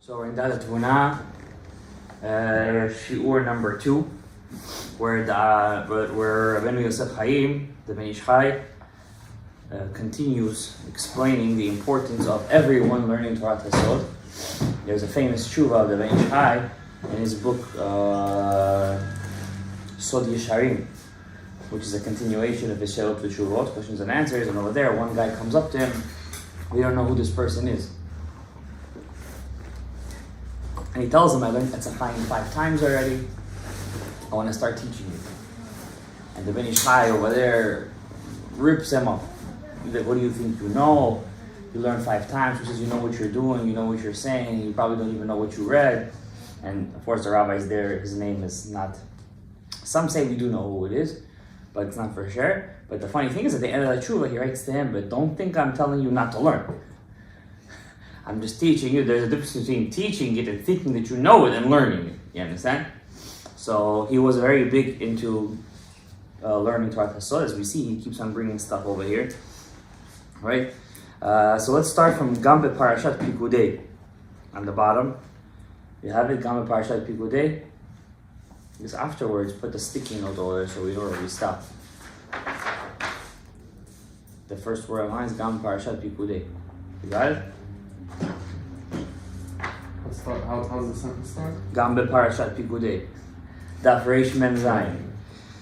So we're in Daat Utvuna, shiur number 2, where Rabbeinu Yosef Chaim, the Ben Ish Chai, continues explaining the importance of everyone learning Torah Tasod. There's a famous tshuva of the Ben Ish Chai in his book Sod Yesharim, which is a continuation of his Shelot V'Tshuvot, questions and answers. And over there, one guy comes up to him. We don't know who this person is. And he tells him, I learned Etzachayim 5 times already. I want to start teaching you. And the Ben Ish Chai over there rips him up. He's like, what do you think you know? You learned 5 times, which is you know what you're doing, you know what you're saying, you probably don't even know what you read. And of course the rabbi's there, his name is not, some say we do know who it is, but it's not for sure. But the funny thing is, at the end of the tshuva, he writes to him, but don't think I'm telling you not to learn. I'm just teaching you. There's a difference between teaching it and thinking that you know it and learning it. You understand? So he was very big into learning Torah Tasod. As we see, he keeps on bringing stuff over here. Right? So let's start from Gambe Parashat Pikudei on the bottom. You have it, Gambe Parashat Pikudei. Because afterwards, put the sticky note over there so we don't really stop. The first word of line is Gambe Parashat Pikudei. You got it? How does the sentence start? Gambe Parashat Pikudei. Daf Reish Mem Zayin.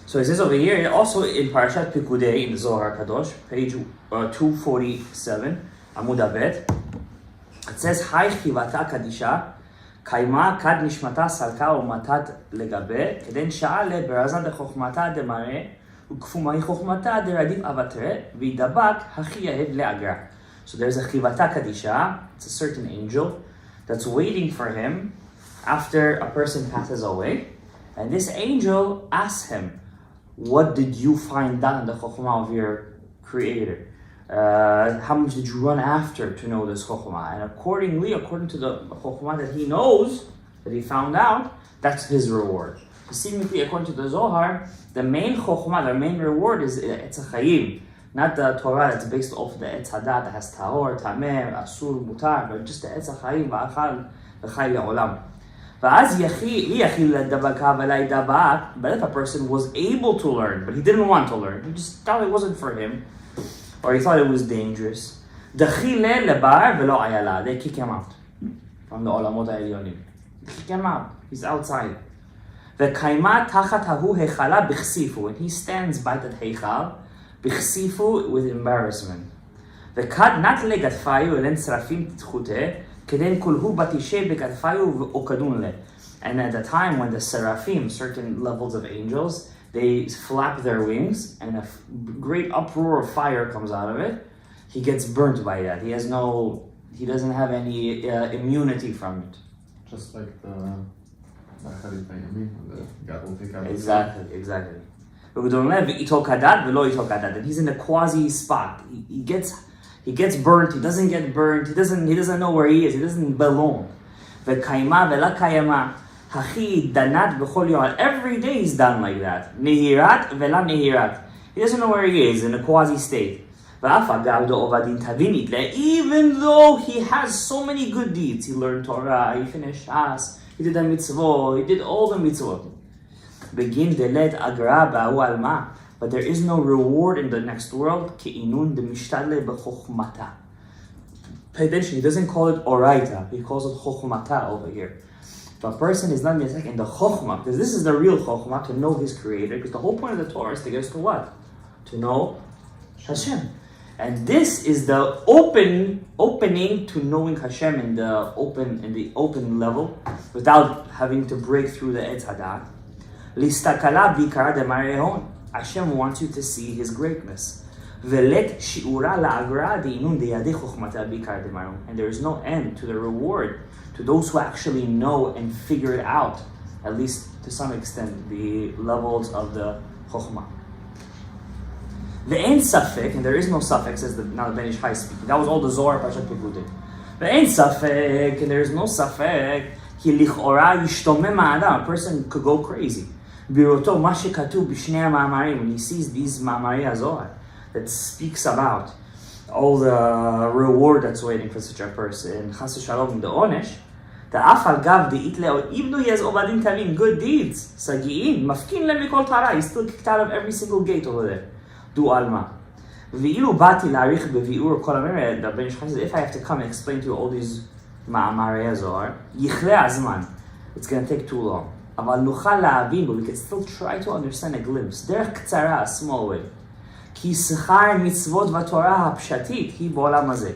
So it says over here, also in Parashat Pikudei, in the Zohar Kadosh, page 247, Amud Abet, it says, Hai Chivata Kadisha, Kaima Kad Nishmata Salka Umatat Legabe, Keden Sha'ale Berazan de Chochmata de Mare, Ukfumai Chochmata de Radif Avatre, Vidabak Hachi Yahed Leagra. So there's a Chivata Kadisha, it's a certain angel that's waiting for him after a person passes away. And this angel asks him, what did you find out in the Chokhmah of your creator? How much did you run after to know this Chokhmah? And according to the Chokhmah that he knows, that he found out, that's his reward. So seemingly, according to the Zohar, the main Chokhmah, the main reward is Etzachayim, not the Torah that's based off the Etzadat that has Tahor, Tameh, Asur, Mutar, but just the Etzachayim, V'achal, V'chai Le'olam. But if a person was able to learn, but he didn't want to learn, he just thought it wasn't for him, or he thought it was dangerous, they kick him out from the Olamot HaElyonim. They kick him out. He's outside. And he stands by that heichal, with embarrassment. And at the time when the seraphim, certain levels of angels, they flap their wings and a great uproar of fire comes out of it, he gets burnt by that. He doesn't have any immunity from it. Just like the Exactly. And he's in a quasi spot. He gets burnt, he doesn't get burnt, he doesn't know where he is, he doesn't belong. Every day he's done like that. He doesn't know where he is, in a quasi state. Even though he has so many good deeds, he learned Torah, he finished Shas, he did the mitzvot, he did all the mitzvot. But there is no reward in the next world. Pay attention, he doesn't call it oraita, he calls it chokhmata over here. If a person is not in the chokhmah, because this is the real chokhmah, to know his creator, because the whole point of the Torah is to get us to what? To know Hashem. And this is the opening to knowing Hashem in the open level, without having to break through the Etz Hadat. Hashem wants you to see His greatness. And there is no end to the reward to those who actually know and figure it out, at least to some extent, the levels of the Chokhmah. Ve'en safek, and there is no safek, says now the Ben Ish Chai speaking. That was all the Zohar Parashat Pikudei. Ve'en safek, and there is no safek, ki lichora yishtomem ha'adam, a person could go crazy. Biroto ma shekatuv b'shnei ha'ma'amarim, when he sees these ma'amari HaZohar that speaks about all the reward that's waiting for such a person, chas v'shalom the onesh, The afal gav the itleo, even though he has obadin kalim, good deeds, sagi'in, mafkin lem mikol tara, he's still kicked out of every single gate over there. Du alma. V'ilu bati la'arich bevi'ur kol amir, the Ben Shchai says, if I have to come and explain to you all these ma'amarei Zohar, yichle azman, it's going to take too long. Aval nuchal la'avin, but we can still try to understand a glimpse. Derech ktsara, a small way. Ki sechar mitzvot v'torah ha'pshatit, hi b'olam hazeh.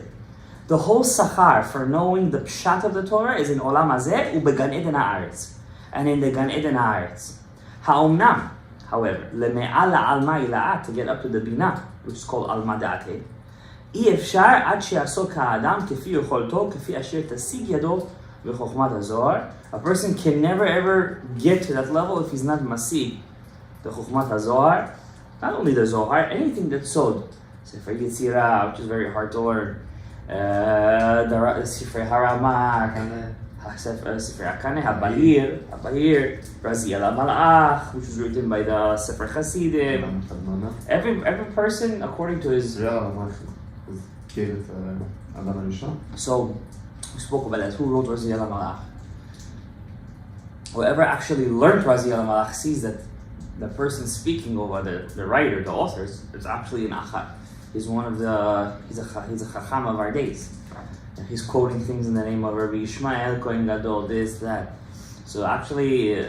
The whole sachar for knowing the pshat of the Torah is in olam hazeh u'began eden ha'aretz, and in the gan eden ha'aretz. Ha'omnam, however, leme'al la'alma ila'at, to get up to the binah, which is called alma da'ateh, אי אפשר עד שיעסוק האדם כפי יכולתו, כפי אשר תשיג ידו בחוכמת הזוהר. A person can never ever get to that level if he's not masiג the חוכמת הזוהר. Not only the Zohar, anything that's sod. Sefer Yetzirah, which is very hard to learn. The Sefer Haramak, Sefer Hakaneh, Habahir, Razi al-Malach, which was written by the Sefer Hasidim. Every person according to his... So, we spoke about that. Who wrote Razi al-Malach? Whoever actually learned Razi al-Malach sees that the person speaking over the writer, the author, is actually an achad. He's one of the, he's a chacham of our days. And he's quoting things in the name of Rabbi Yishmael, Kohen Gadol, this, that. So actually,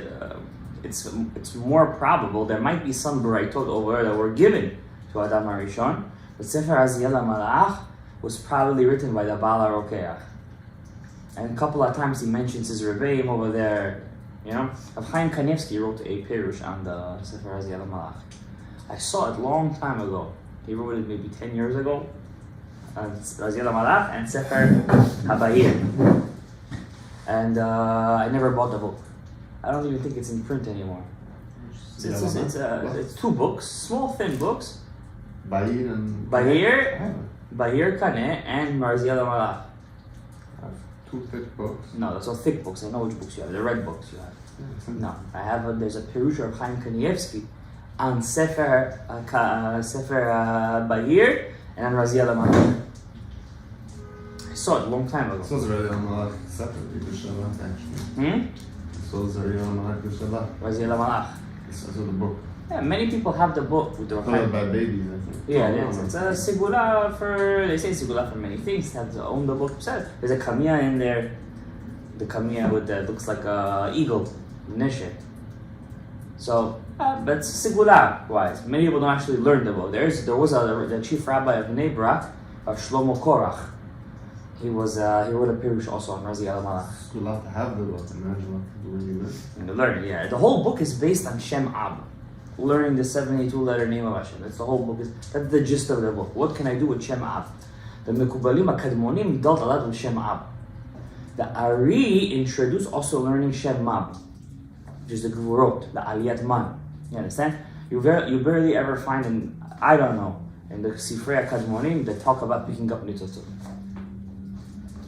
it's more probable, there might be some Baraitot over there that were given to Adam HaRishon, but Sefer Razi al-Malach was probably written by the Baal HaRokeach. And a couple of times he mentions his Rebbeim over there. You know, Rav Chaim Kanievsky wrote a pirush on the Sefer Razi al-Malach. I saw it long time ago. He wrote it maybe 10 years ago. Razi al-Malach and Sefer Habayir. And I never bought the book. I don't even think it's in print anymore. It's two books, small thin books. Bahir Kaneh and Razi al-Malach. Two thick books? No, those are thick books. I know which books you have. The red books you have. No, I have. There's a Pirush of Chaim Kanievsky on Sefer Bahir and on Razi al-Malach. I saw it a long time ago. This was Razi al-Malach separately, B'Shabbat, actually. This was Razi al-Malach B'Shabbat. Razi al-Malach. This was the book. Yeah, many people have the book with the Followed by babies, I think. Yeah, it's a sigula for, they say sigula for many things. They have to own the book. There's a kamiyah in there. The kamiyah with the, looks like a eagle, nishe. So, but sigula wise, many people don't actually learn the book. There was the chief rabbi of Bnei Brak, Rav Shlomo Korach. He wrote a pirush also on Razi al-Malach. You love to have the book, imagine what to do when you learn. And to learn, yeah. The whole book is based on Shem Ab. Learning the 72-letter name of Hashem. That's the whole book. That's the gist of the book. What can I do with Shem Ab? The Mekubalim HaKadmonim dealt a lot with Shem Ab. The Ari introduced also learning Shem Ab, which is the Gvurot, the Aliyat Man. You understand? You barely ever find in the Sifrei HaKadmonim that talk about picking up Nitzotzot.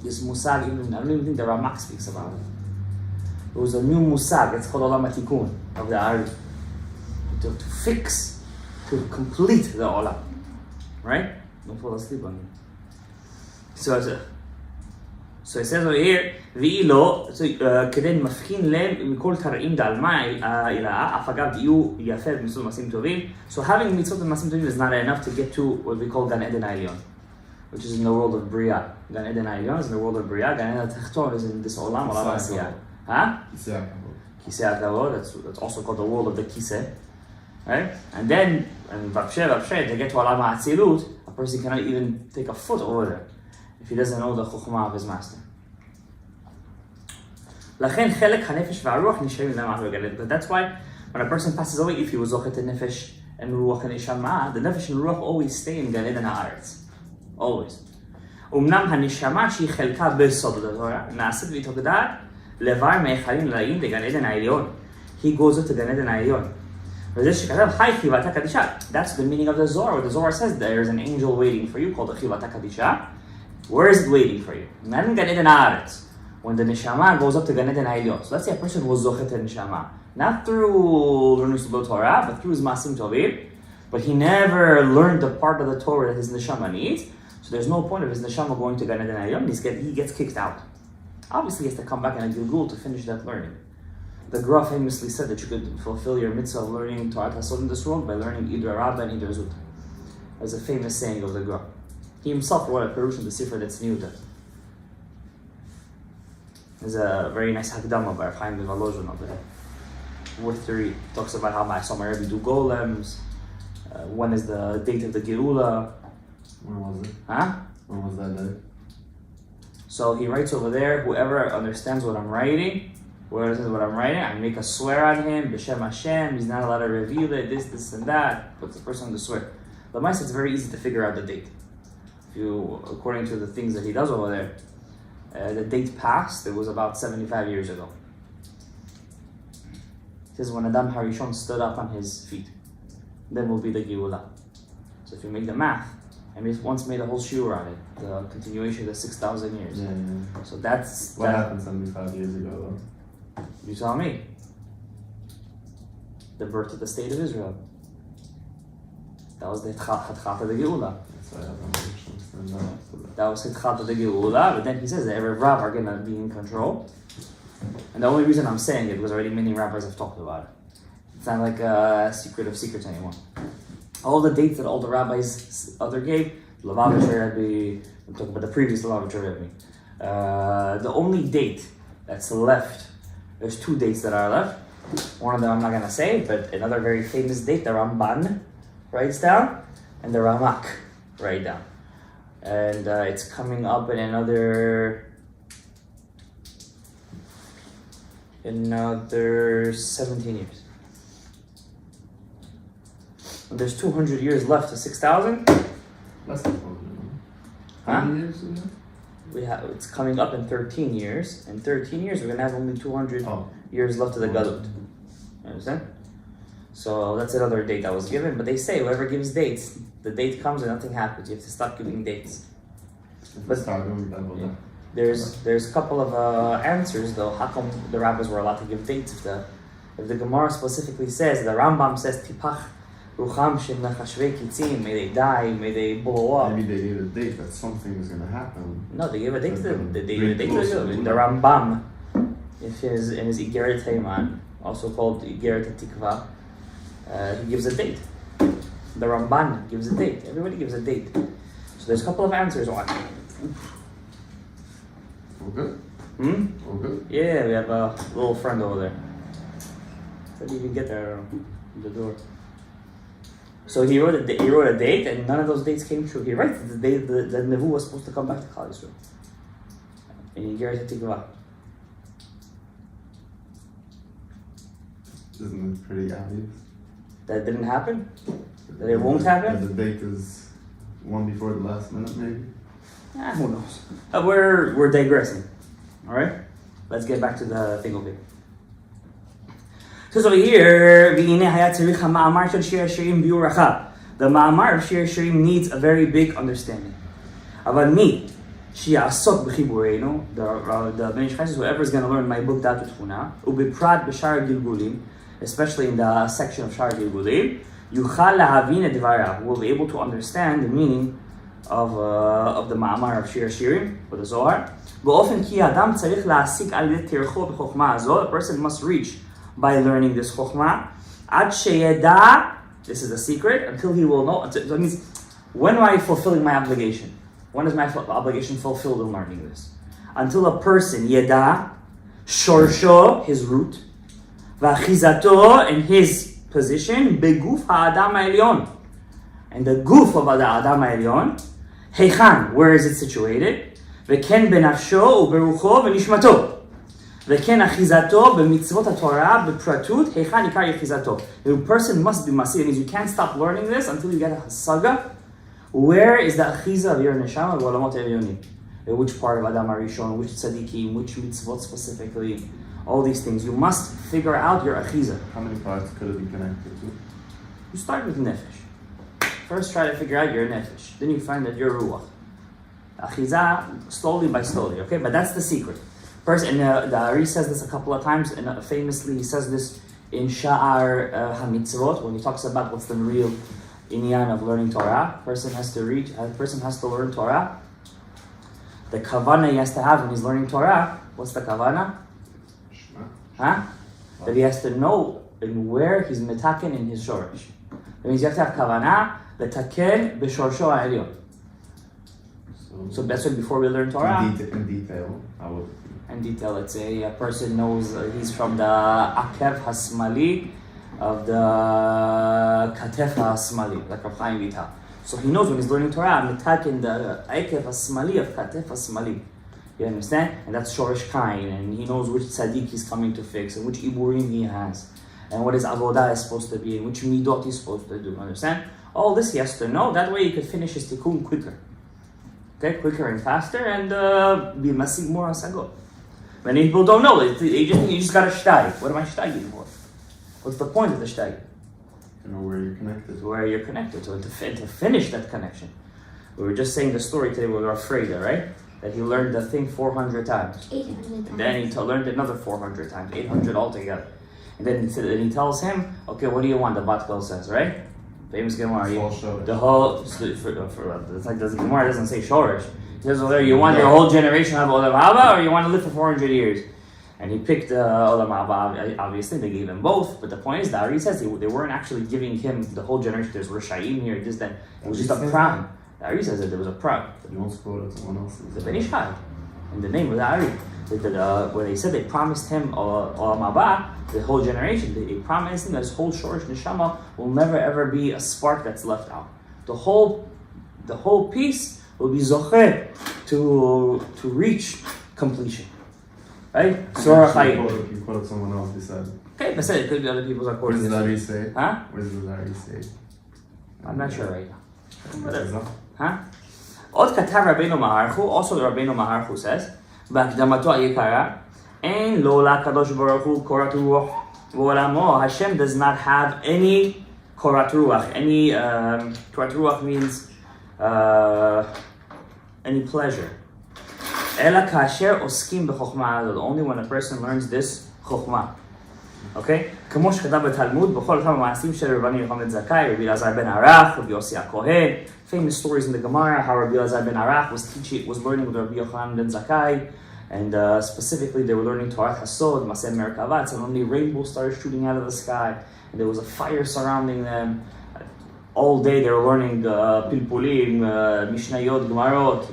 This Musag, I don't even think the Ramak speaks about it. There was a new Musag, it's called Olam HaTikun, of the Ari. To fix, to complete the olam, right? Don't fall asleep on me. So it says over here, ואילו, כדי מבחין לב מכל תרעים דעלמה אלאה, אף אגב יהיו יפה במצוות מעשים טובים. So having mitzvot and מעשים טובים is not enough to get to what we call Gan Eden Elyon, which is in the world of Bria. Gan Eden Elyon is in the world of Bria. Gan Eden Tachton is in this olam Asiyah. Huh? Kisei HaKavod, that's also called the world of the Kisei. Right? And then, to get to Alam HaAtzilut, a person cannot even take a foot over there if he doesn't know the Chokhmah of his master. But that's why when a person passes away, if he was Zochet Nefesh and Ruach and Neshama, the Nefesh and Ruach always stay in Gan Eden HaAretz. Always. אמנם הנשמה שהיא חלקה בסוד התורה, נעשית והתוקדעת לבר מאחרים לאים לגן עדן העליון. He goes up to Gan Eden העליון. That's the meaning of the Zohar. Where the Zohar says there is an angel waiting for you called the Chivata Kadisha. Where is it waiting for you? Not in Gan Eden Haaretz. When the Neshama goes up to Gan Eden Ha'ilyon. So let's say a person was Zochet Neshama. Not through learning Subot Torah, but through his Masim Tovim. But he never learned the part of the Torah that his Neshama needs. So there's no point of his Neshama going to Gan Eden Ha'ilyon. He gets kicked out. Obviously, he has to come back in a Gilgul to finish that learning. The Gra famously said that you could fulfill your mitzvah of learning Torah Hasod in this world by learning either Rabbah and either Zut. There's a famous saying of the Gra. He himself wrote a Perush in the Sefer that's Niuta. There's a very nice Hakdama by Rav Chaim ben Volozhin over there. Worth to read. Talks about how I saw my Rebbe do golems. When is the date of the Geula? When was it? Huh? When was that day? So he writes over there, whoever understands what I'm writing, I make a swear on him, B'Shem Hashem, he's not allowed to reveal it, this and that, puts the person on the swear. The mice, it's very easy to figure out the date. If you, according to the things that he does over there, the date passed, it was about 75 years ago. It says when Adam Harishon stood up on his feet, then will be the Geula. So if you make the math, and we once made a whole shiur on it, the continuation of the 6,000 years. Yeah. So that's... What happened 75 years ago though? You tell me. The birth of the state of Israel. That was the Hitchat of the Geula. That's why I don't understand that. That was Hitchat of the Geula, but then he says that every Rav are going to be in control. And the only reason I'm saying it was already many rabbis have talked about it. It's not like a secret of secrets anymore. All the dates that all the rabbis other gave, Lubavitcher Rebbe, I'm talking about the previous Lubavitcher Rebbe. The only date that's left, there's two dates that are left. One of them I'm not going to say, but another very famous date, the Ramban writes down, and the Ramak write down. And it's coming up in another 17 years. And there's 200 years left to 6,000. Less than 400. Huh? How many years is it? It's coming up in 13 years. In 13 years, we're going to have only 200 years left to the Galut. You understand? So that's another date that was given. But they say whoever gives dates, the date comes and nothing happens. You have to stop giving dates. But there's a couple of answers though. How come the rabbis were allowed to give dates? If the Gemara specifically says, the Rambam says, Tipach Rucham Shem Nachashvei Kitzim, may they die, may they blow up. Maybe they gave a date that something is going to happen. No, they gave a date to them. They gave a date to them. The Rambam, in his Igeret Hayman, also called Igeret Tikva, he gives a date. The Ramban gives a date. Everybody gives a date. So there's a couple of answers on it. All good? All good? Yeah, we have a little friend over there. How did you even get there the door? So he wrote a date, and none of those dates came true. He writes the date the Nevu was supposed to come back to Klal Yisrael. And he gave it to Tikva. Isn't it pretty obvious? That didn't happen? That it won't happen? That the date is one before the last minute, maybe? Who knows? We're digressing. Alright? Let's get back to the thing over here. So over here, the Ma'amar of Shir Shirim needs a very big understanding. אבל מי שיעסוק בחיבורנו, the Ben Ish Chai says, whoever is going to learn my book, Daat Utvuna, ובפרט בשער הגלגולים, especially in the section of שער הגלגולים, יוכל להבין את דבריו, will be able to understand the meaning of the Ma'amar of Shir Shirim, or the Zohar. באופן כי האדם צריך להסיק על ידי תרחו בחוכמה הזו, a person must reach by learning this chokhmah, ad sheyeda, this is the secret, until he will know. So it means, when am I fulfilling my obligation? When is my obligation fulfilled in learning this? Until a person, yeda, shorsho, his root, vachizato, and his position, beguf ha'adam ha'elyon, and the guf of the Adam ha'elyon, heichan, where is it situated? Veken benafsho, uberucho, venishmato. וכן אחיזתו במצוות התורה בפרטות, היכן עיקר אחיזתו. The person must be masir. It means you can't stop learning this until you get a hasaga. Where is the achiza of your neshama בעולמות העליונים? Which part of Adam Harishon, which tzaddikim, which mitzvot specifically, all these things. You must figure out your achiza. How many parts could it be connected to? You start with nefesh. First try to figure out your nefesh. Then you find that your ruach. Achiza, slowly by slowly, okay? But that's the secret. First, and the Ari says this a couple of times, and famously he says this in Sha'ar HaMitzvot, when he talks about what's the real inyan of learning Torah. Person has to learn Torah The kavana he has to have when he's learning Torah, what's the kavana? Huh? That he has to know in where he's metaken in his shorish. That means you have to have kavana, letaken b'shorsho ha'elyon. So that's why before we learn Torah. In detail, how would it be? In detail, let's say a person knows he's from the akev hasmali of the katef hasmali, like Rav Chaim Vital. So he knows when he's learning Torah, I'm metaken the akev hasmali of katef hasmali. You understand? And that's Shorish Kain, and he knows which tzaddik he's coming to fix, and which iburim he has, and what his avodah is supposed to be, and which midot he's supposed to do. Understand? All this he has to know. That way he could finish his tikkun quicker. Okay, quicker and faster, and be masig more asagot. Many people don't know. They just think you just got a shtag. What am I shtaging for? What's the point of the shtag? To know where you're connected. Where you're connected to, to finish that connection. We were just saying the story today with Rav Freda, right? That he learned the thing 400 times. 800 times. And then he learned another 400 times, 800 altogether. And then he tells him, okay, what do you want? The Bat Kol says, right? Famous Gemara. The whole, it's like the Gemara doesn't say Shorish. He says, well, you want your whole generation to have Olam Haba, or you want to live for 400 years? And he picked Olam Haba. Obviously, they gave him both. But the point is, the Ari says they weren't actually giving him the whole generation. There's Rishayim here, this, that. It was just a prom. The Ari says that there was a prom. You won't quote it, someone else. The Ben Ish Chai, in the name of the Ari. Where they said they promised him Olam Haba, the whole generation, they promised him that his whole Shorish Neshama will never ever be a spark that's left out. The whole piece will be zocher to reach completion. Right? Surah Chayim. If you quoted someone else, they said. Okay, but it could be other people's Where according does to the Ari say? Huh? Where does the Ari say? I'm not sure right now. Whatever. Huh? עוד כתב רבינו מהרחו, also רבינו מהרחו says, בהקדמתו היקרה, אין לו לקדוש ברוך הוא קורת רוח בעולמו. Hashem does not have any קורת רוח. Any, קורת רוח means any pleasure. אלא כאשר עוסקים בחוכמה הזאת. Only when a person learns this חוכמה. Okay? כמו שכתב בתלמוד, בכל אותם המעשים של רבני יוחנן זכאי, רבי אלעזר בן ערך, רבי יוסי הכהן. Famous stories in the Gemara, how Rabbi Elazar ben Arach was learning with Rabbi Yochanan ben Zakkai, and specifically they were learning Torah Hasod, Maseh Merkava, and suddenly rainbows started shooting out of the sky, and there was a fire surrounding them. All day they were learning Pilpulim, Mishnayot, Gemarot,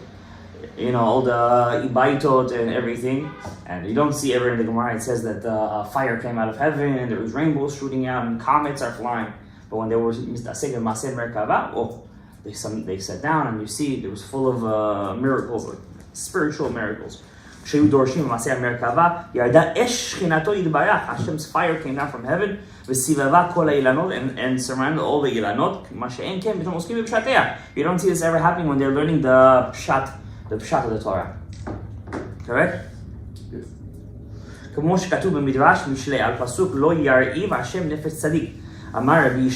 all the Ibaitot and everything. And you don't see ever in the Gemara, it says that a fire came out of heaven, and there was rainbows shooting out, and comets are flying. But when they were saying Maseh Merkava, they sat down, and you see it was full of miracles, like spiritual miracles. Hashem's fire came down from heaven, and surrounded all the ilanot. You don't see this ever happening when they're learning the pshat of the Torah. Correct? Yes. כמו שכתוב במדרש משלי על פסוק לא ירעיב השם נפש צדיק. Amar Rabbi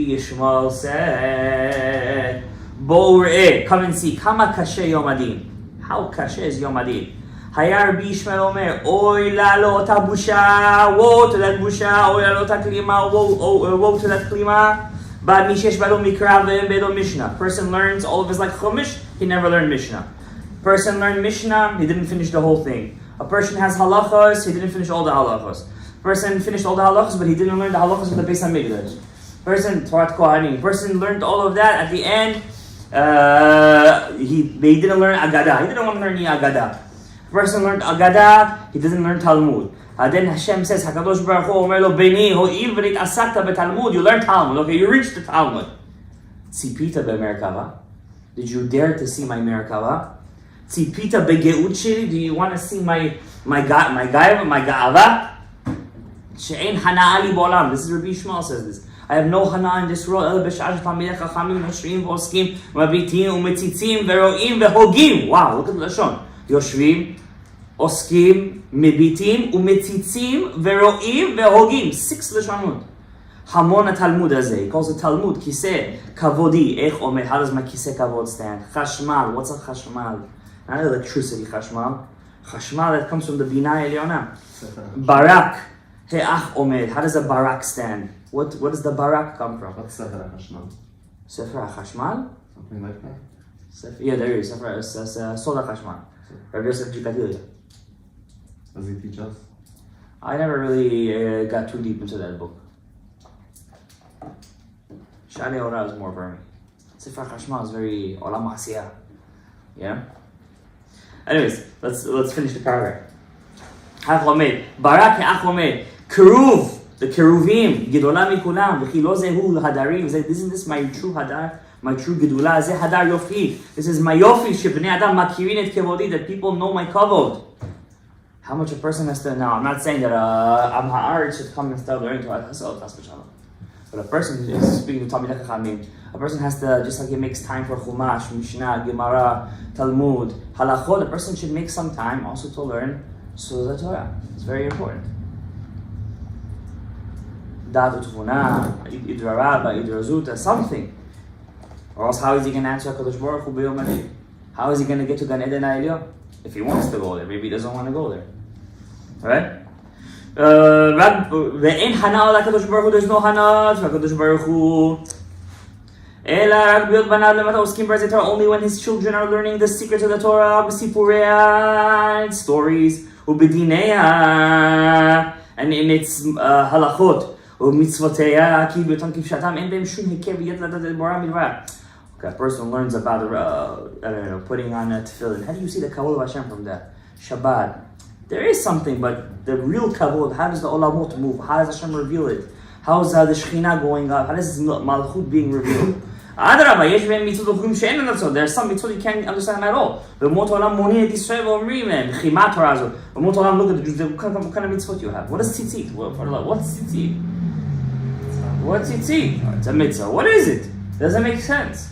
Yishmael said, Bo re'eh, come and see, kama kashe Yom Adin. How kashe is Yom Adin? Haya Rabbi Yishmael omer, oy la lo ta busha, woe to that busha, oy la lo ta klima, woe to that klima. But mishesh balo mikra ve'em bedo Mishnah. Person learns all of his like Chumash, he never learned Mishnah. Person learned Mishnah, he didn't finish the whole thing. A person has halachos, he didn't finish all the halachos. Person finished all the halachas, but he didn't learn the halachas of the Beis HaMikdash. Person Torah Kohanim. Person learned all of that. At the end, they didn't learn Agadah. He didn't want to learn the Agadah. Person learned Agadah. He didn't learn Talmud. Then Hashem says, Hakadosh Baruch Hu Omer lo Beni ho'il v'rit asakta beTalmud. You learned Talmud. Okay, you reached the Talmud. Tzipita beMerkava. Did you dare to see my Merkava? Tzipita begeut sheli. Do you want to see my ga'ava? She'ein hana'a li ba'olam. This is Rabbi Yishmael says this. I have no hana in this world. El b'sha'ah she'tamidei chachamim yoshvim v'oskim mabitim umetzitzim v'ro'im v'hogim. Wow, look at the lashon. Yoshvim, oskim, mebitim umetzitzim v'ro'im v'hogim. 6 lashonot. Hamon ha-Talmud hazeh. He calls it Talmud. Kiseh kavodi. Ech omer. How does my kiseh kavod stand? Chashmal. What's a chashmal? Not electricity. Chashmal. Chashmal that comes from the Binah Elyona. Barak. He'ach omed. How does a barak stand? What does the barak come from? What's Sefer HaChashmal? Sefer HaChashmal? Something like that? Yeah, there is. Soda Chashman. Rav Yosef Gadaev. Does he teach us? I never really got too deep into that book. Shani Ora is more for me. Sefer Chashman is very Olam Hasiyah. Yeah? Anyways, let's finish the paragraph. Barak Achlomed, Keruv, the Keruvim, Gedola Mikulam, V'chilo Zehu Hadarim. Isn't this my true Hadar? My true Gedula? Zeh Hadar Yofi. This is my Yofi, Shebnei Adam Makirin et Kevodi, that people know my Kavod. How much a person has to. Now, I'm not saying that Am Ha'aretz should come and start learning to Hasel, but a person is speaking to Talmidei Chachamim. A person has to, just like he makes time for Chumash, Mishnah, Gemara, Talmud, Halachot, a person should make some time also to learn the Torah. It's very important. Daat Utvuna, Idraraba, Idrazuta, something. Or else how is he going to answer HaKadosh Baruch Hu B'yom Hadin? How is he going to get to Gan Eden HaElyon? If he wants to go there, maybe he doesn't want to go there. Alright? ואין הנאה לקדוש ברוך הוא, there's no הנאה to הקדוש ברוך הוא. אלא רק בהיות בניו למטה עוסקים בארץ התורה, only when his children are learning the secrets of the Torah, בסיפוריה, stories, ובדיניה, and in its הלכות, ומצוותיה, כי באותם כפשטם, אין בהם שום היכר ויד לדעת בורא מלבד. Okay, a person learns about I don't know, putting on a tefillin. How do you see the kavod of Hashem from that? Shabbat. There is something, but the real kavod, how does the olamot move? How does Hashem reveal it? How is the Shekhinah going up? How does Malchut being revealed? Adrabah, yesh be'em mitzvot l'chukim she'en l'natzot. There are some mitzvot you can't understand at all. B'mot olam moni et Yisrael v'omrim em, b'chimat Torah zot. B'mot olam, look at the Jews, what kind of mitzvot you have? What is tzitzit? What's tzitzit? What's tzitzit? It's a mitzvah. What is it? Doesn't make sense.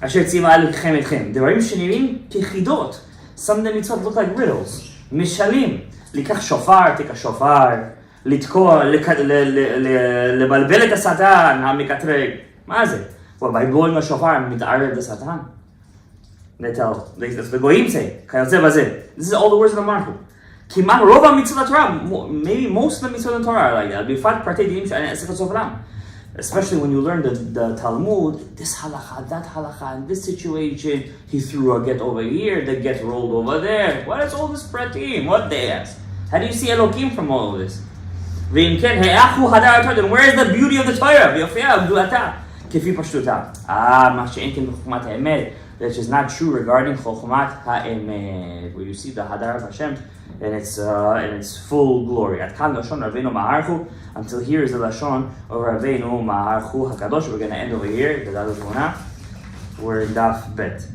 אשר ציווה אלוהיכם אתכם. דברים שנראים כחידות. Some of the mitzvot look like riddles. משלים. לקח שופר, תיקח שופר. לתקוע, לבלבל את השטן, המקטרג. מה זה? Well, by blowing a shofar, מתערב את השטן. They tell, that's the goyim say. כיוצא בזה. This is all the words of the Malchut. כמעט רוב המצוות התורה, maybe most of the mitzvot in Torah are like that. בפרט פרטי דינים של עשר סוף עולם. Especially when you learn the Talmud, this halacha, that halacha, in this situation, he threw a get over here, the get rolled over there. What is all this pratim? What they ask? How do you see Elohim from all of this? Then where is the beauty of the Torah? That is not true regarding Chokhmat HaEmet, where you see the Hadar of Hashem in its full glory. Until here is the Lashon of Raveinu Ma'archu HaKadosh. We're going to end over here, the Daat Utvuna. We're in Daf Bet.